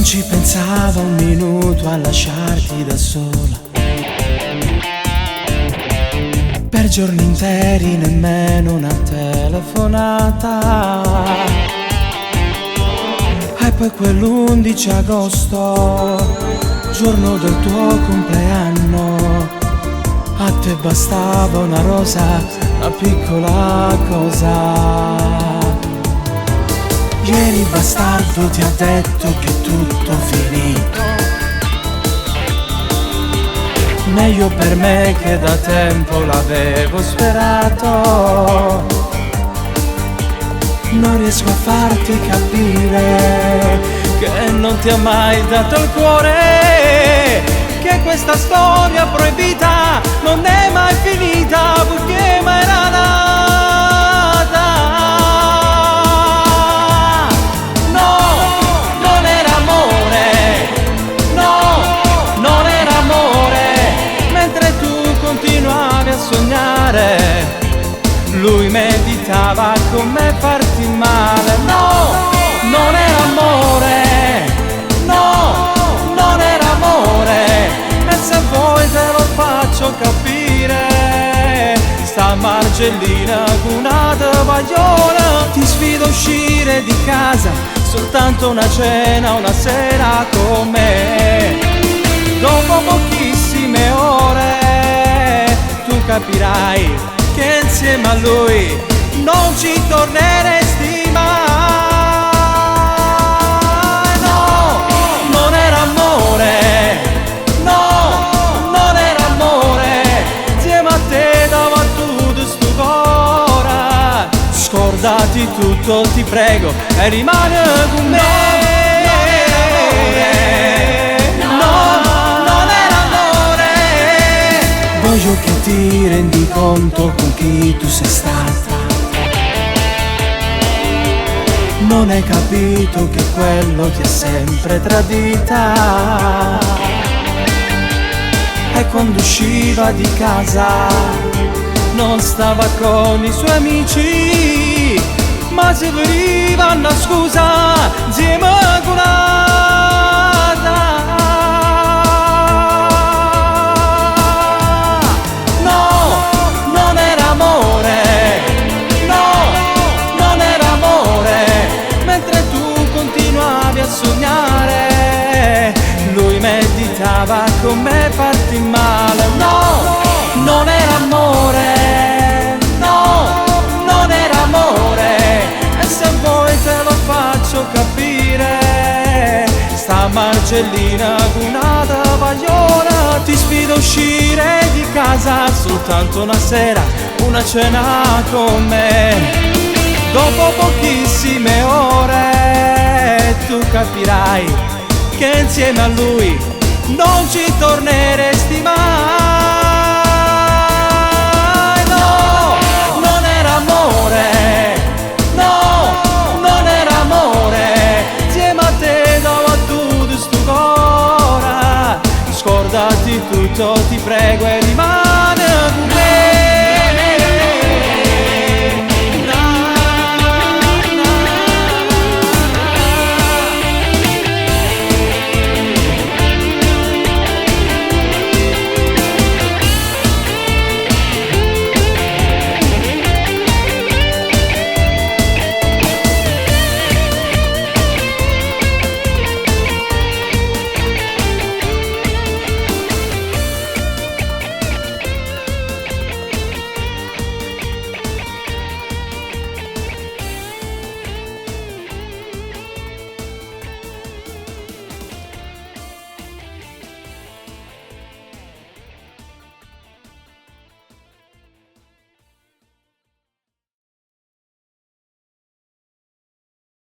ci pensavo un minuto a lasciarti da sola. Per giorni interi nemmeno una telefonata. E poi quell'11 agosto, giorno del tuo compleanno, a te bastava una rosa, una piccola cosa. Ieri bastardo ti ha detto che è tutto finito. Meglio per me che da tempo l'avevo sperato. Non riesco a farti capire che non ti ha mai dato il cuore, che questa storia proibita non è mai finita, perché mai era nata. No, non era amore, no, non era amore. Mentre tu continuavi a sognare, lui meditava come farti male. No, non era amore, no, non era amore. E se vuoi te lo faccio capire. Sta Margellina con una tovagliola ti sfido a uscire di casa, soltanto una cena, una sera con me. Dopo pochissime ore tu capirai che insieme a lui non ci torneresti mai. No, non era amore, no, non era amore. Insieme a te dava tutto sto cuore. Scordati tutto, ti prego, e rimani con me. Voglio che ti rendi conto con chi tu sei stata. Non hai capito che quello ti ha sempre tradita. E quando usciva di casa non stava con i suoi amici, ma si veniva una scusa insieme con un'altra. Sognare, lui meditava come farti male. No, non era amore, no, non era amore. E se vuoi te lo faccio capire. Sta Margellina con una tovagliola ti sfido a uscire di casa, soltanto una sera, una cena con me. Dopo pochissime ore tu capirai che insieme a lui non ci torneresti mai. No, non era amore, no, non era amore. Insieme a te dava tutto sto cuore. Scordati tutto, ti prego, e